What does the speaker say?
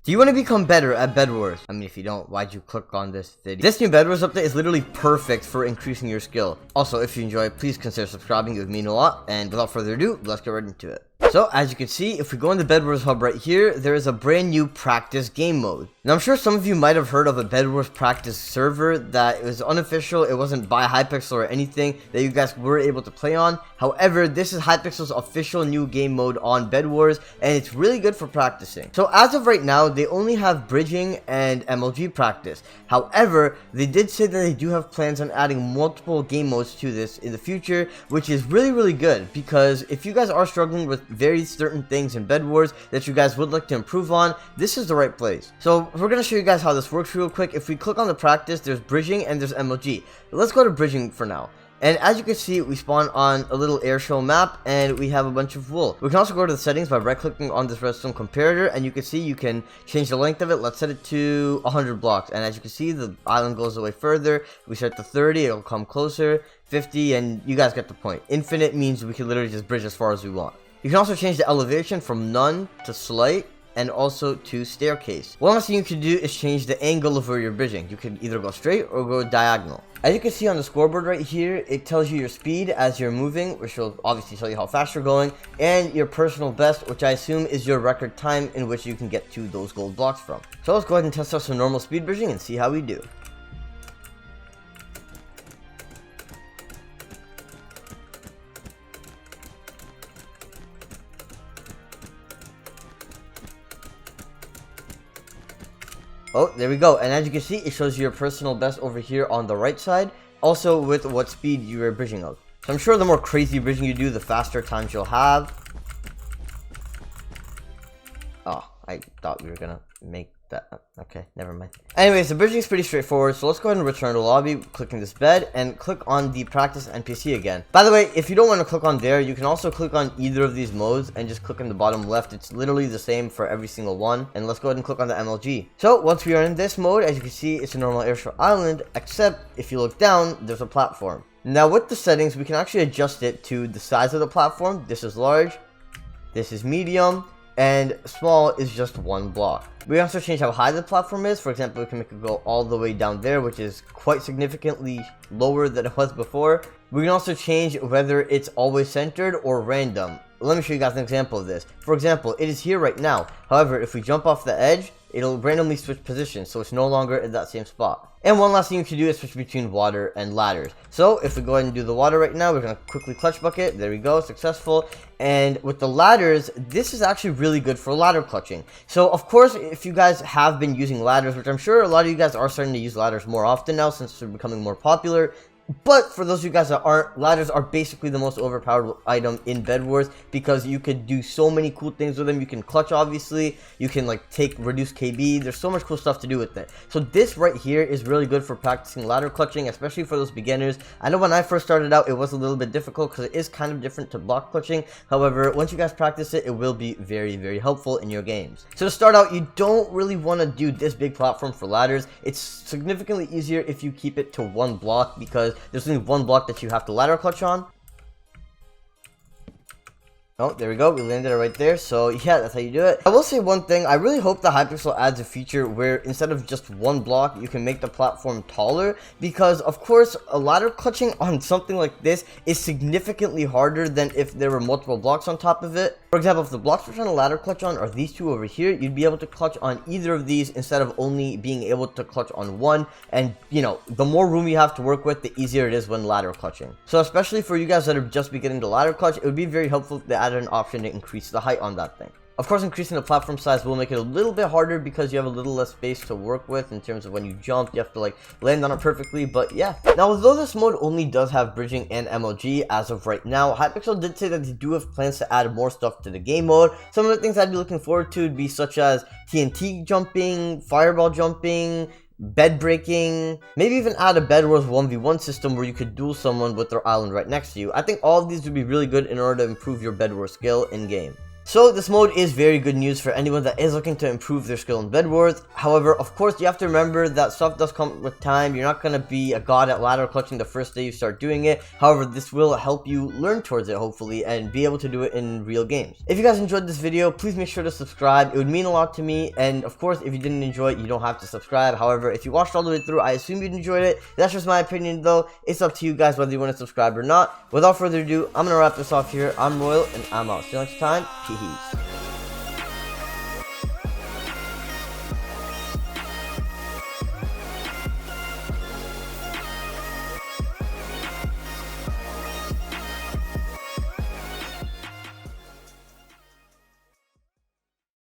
Do you want to become better at Bedwars? I mean, if you don't, why'd you click on this video? This new Bedwars update is literally perfect for increasing your skill. Also, if you enjoy, please consider subscribing. It would mean a lot. And without further ado, let's get right into it. So, as you can see, if we go in the Bedwars hub right here, there is a brand new practice game mode. Now, I'm sure some of you might have heard of a Bedwars Practice server that was unofficial. It wasn't by Hypixel or anything that you guys were able to play on. However, this is Hypixel's official new game mode on Bedwars, and it's really good for practicing. So, as of right now, they only have bridging and MLG practice. However, they did say that they do have plans on adding multiple game modes to this in the future, which is really good, because if you guys are struggling with very certain things in Bedwars that you guys would like to improve on, this is the right place. So we're going to show you guys how this works real quick. If we click on the practice, there's bridging and there's MLG. Let's go to bridging for now. And as you can see, we spawn on a little airshow map and we have a bunch of wool. We can also go to the settings by right clicking on this redstone comparator, and you can see you can change the length of it. Let's set it to 100 blocks, and as you can see, the island goes away further. We set to 30, it'll come closer, 50, and you guys get the point. Infinite means we can literally just bridge as far as we want. You can also change the elevation from none to slight, and also to staircase. One last thing you can do is change the angle of where you're bridging. You can either go straight or go diagonal. As you can see on the scoreboard right here, it tells you your speed as you're moving, which will obviously tell you how fast you're going, and your personal best, which I assume is your record time in which you can get to those gold blocks from. So let's go ahead and test out some normal speed bridging and see how we do. Oh, there we go. And as you can see, it shows you your personal best over here on the right side. Also with what speed you are bridging of. So I'm sure the more crazy bridging you do, the faster times you'll have. Oh, I thought we were gonna make that. Okay, never mind. Anyways, the bridging is pretty straightforward, so let's go ahead and return to lobby, clicking this bed, and click on the practice NPC again. By the way, if you don't want to click on there, you can also click on either of these modes and just click on the bottom left. It's literally the same for every single one. And let's go ahead and click on the MLG. So once we are in this mode, as you can see, it's a normal airshow island, except if you look down, there's a platform. Now with the settings, we can actually adjust it to the size of the platform. This is large, this is medium, and small is just one block. We also change how high the platform is. For example, we can make it go all the way down there, which is quite significantly lower than it was before. We can also change whether it's always centered or random. Let me show you guys an example of this. For example, it is here right now. However, if we jump off the edge, it'll randomly switch positions, so it's no longer in that same spot. And one last thing you can do is switch between water and ladders. So if we go ahead and do the water right now, we're going to quickly clutch bucket. There we go, successful. And with the ladders, this is actually really good for ladder clutching. So of course, if you guys have been using ladders, which I'm sure a lot of you guys are starting to use ladders more often now since they're becoming more popular. But for those of you guys that aren't, ladders are basically the most overpowered item in Bedwars, because you could do so many cool things with them. You can clutch, obviously. You can like take reduced KB. There's so much cool stuff to do with it. So this right here is really good for practicing ladder clutching, especially for those beginners. I know when I first started out, it was a little bit difficult because it is kind of different to block clutching. However, once you guys practice it, it will be very helpful in your games. So to start out, you don't really want to do this big platform for ladders. It's significantly easier if you keep it to one block, because there's only one block that you have to ladder clutch on. Oh, there we go. We landed it right there. So yeah, that's how you do it. I will say one thing. I really hope that Hypixel adds a feature where instead of just one block, you can make the platform taller. Because of course, a ladder clutching on something like this is significantly harder than if there were multiple blocks on top of it. For example, if the blocks we're trying to ladder clutch on are these two over here, you'd be able to clutch on either of these instead of only being able to clutch on one. And you know, the more room you have to work with, the easier it is when ladder clutching. So especially for you guys that are just beginning to ladder clutch, it would be very helpful to add an option to increase the height on that thing. Of course, increasing the platform size will make it a little bit harder because you have a little less space to work with in terms of when you jump. You have to like land on it perfectly, but yeah. Now, although this mode only does have bridging and MLG as of right now, Hypixel did say that they do have plans to add more stuff to the game mode. Some of the things I'd be looking forward to would be such as TNT jumping, fireball jumping, bed breaking, maybe even add a Bedwars 1v1 system where you could duel someone with their island right next to you. I think all of these would be really good in order to improve your Bedwars skill in game. So this mode is very good news for anyone that is looking to improve their skill in Bedwars. However, of course, you have to remember that stuff does come with time. You're not going to be a god at ladder clutching the first day you start doing it. However, this will help you learn towards it, hopefully, and be able to do it in real games. If you guys enjoyed this video, please make sure to subscribe. It would mean a lot to me. And of course, if you didn't enjoy it, you don't have to subscribe. However, if you watched all the way through, I assume you enjoyed it. That's just my opinion, though. It's up to you guys whether you want to subscribe or not. Without further ado, I'm going to wrap this off here. I'm Royal, and I'm out. See you next time. Peace.